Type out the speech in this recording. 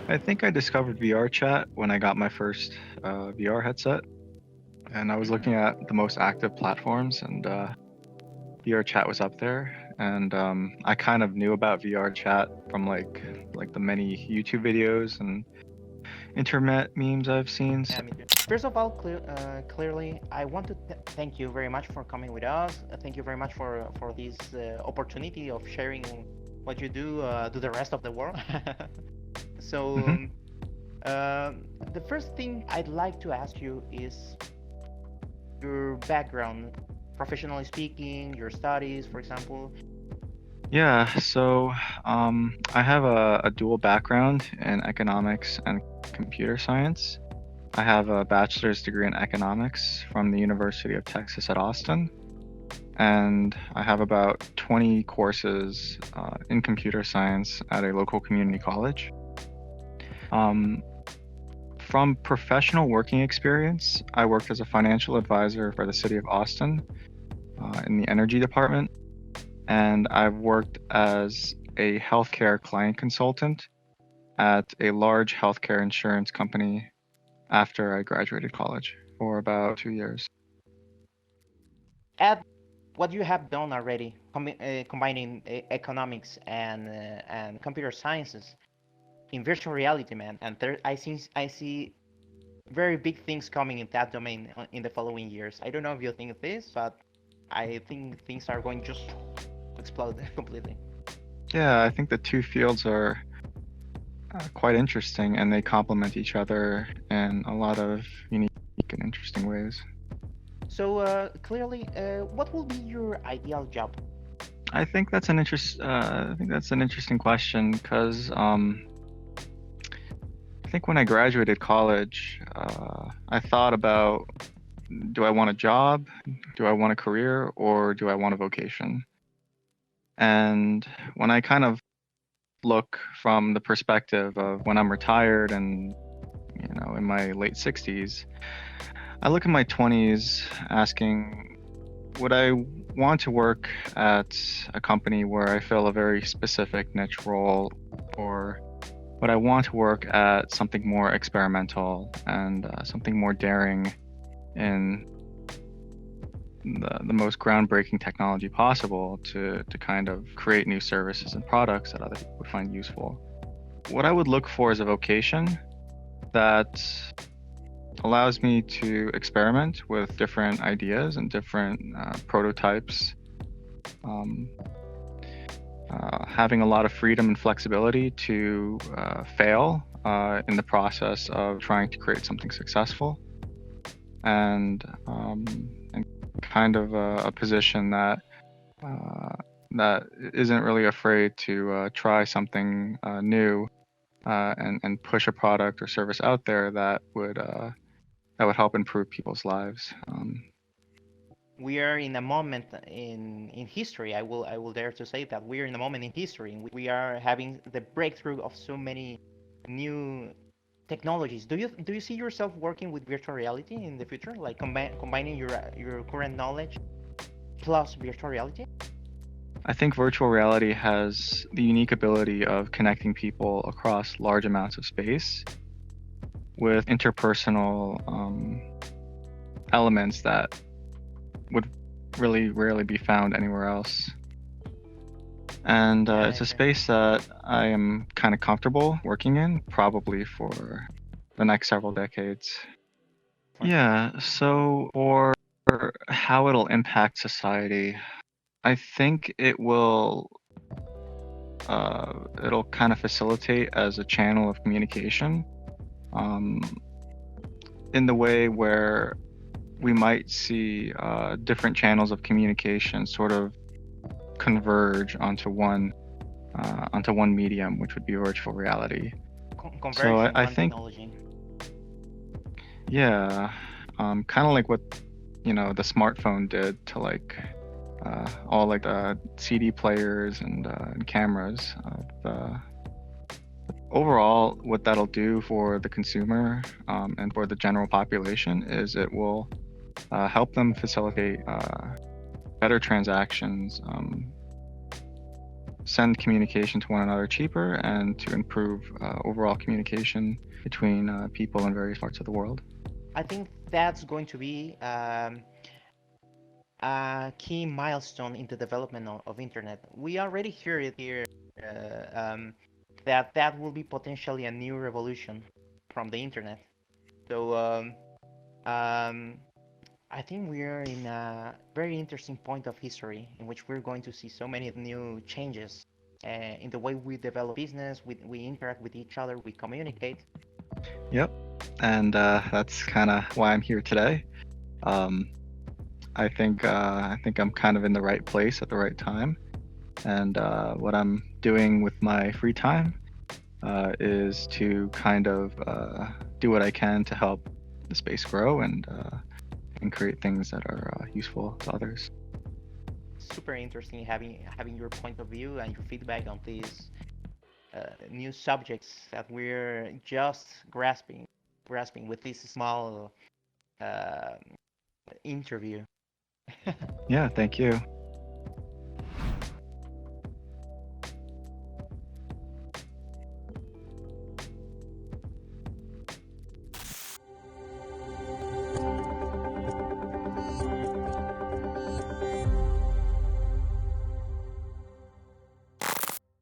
I think I discovered VR chat when I got my first VR headset, and I was Mhm. looking at the most active platforms, and VR chat was up there. And I kind of knew about VR chat from like the many YouTube videos and internet memes I've seen. So, Yeah, me too. First of all, clearly, I want to thank you very much for coming with us. Thank you very much for this opportunity of sharing what you do to the rest of the world. so, mhm. the first thing I'd like to ask you is your background, professionally speaking, your studies, for example. Yeah, so I have a dual background in economics and computer science. I have a bachelor's degree in economics from the University of Texas at Austin, and I have about 20 courses in computer science at a local community college. Um, from professional working experience, I worked as a financial advisor for the city of Austin in the energy department, and I've worked as a healthcare client consultant at a large healthcare insurance company after I graduated college for about 2 years. Add what you have done already, combining economics and computer sciences in virtual reality, man. And I see very big things coming in that domain in the following years. I don't know if you think this, but I think things are going just to explode completely. Yeah, I think the two fields are quite interesting and they complement each other in a lot of unique and interesting ways. So clearly, what will be your ideal job? I think that's an interesting question because I think when I graduated college, I thought about, do I want a job, do I want a career, or do I want a vocation? And when I kind of look from the perspective of when I'm retired and in my late 60s, I look at my 20s asking, would I want to work at a company where I fill a very specific niche role, or would I want to work at something more experimental and something more daring in the most groundbreaking technology possible to kind of create new services and products that other people would find useful? What I would look for is a vocation that allows me to experiment with different ideas and different prototypes, um, having a lot of freedom and flexibility to fail in the process of trying to create something successful, and kind of a position uh, that isn't really afraid to try something new and push a product or service out there that would help improve people's lives. We are in a moment in history. I will dare to say that we are in a moment in history in which we are having the breakthrough of so many new technologies. Do you see yourself working with virtual reality in the future, like combining your current knowledge plus virtual reality? I think virtual reality has the unique ability of connecting people across large amounts of space with interpersonal elements that would really rarely be found anywhere else. And Yeah, I it's a agree. space that I am kind of comfortable working in, probably for the next several decades. Yeah, so for how it'll impact society, I think it'll kind of facilitate as a channel of communication, um, in the way where we might see different channels of communication sort of converge onto one medium, which would be virtual reality. So Converge in I one think, technology. yeah, kind of like what the smartphone did to like all like the CD players and cameras. Overall, what that'll do for the consumer and for the general population is it will help them facilitate better transactions, send communication to one another cheaper and to improve overall communication between people in various parts of the world. I think that's going to be a key milestone in the development of internet. We already hear it here that will be potentially a new revolution from the internet. So um, I think we are in a very interesting point of history in which we're going to see so many new changes in the way we develop business, we interact with each other, we communicate. Yep, and that's kind of why I'm here today. Um, I think I'm kind of in the right place at the right time, and what I'm doing with my free time is to kind of do what I can to help the space grow and create things that are useful to others. Super interesting having your point of view and your feedback on these new subjects that we're just grasping with this small uh, interview. Yeah, thank you.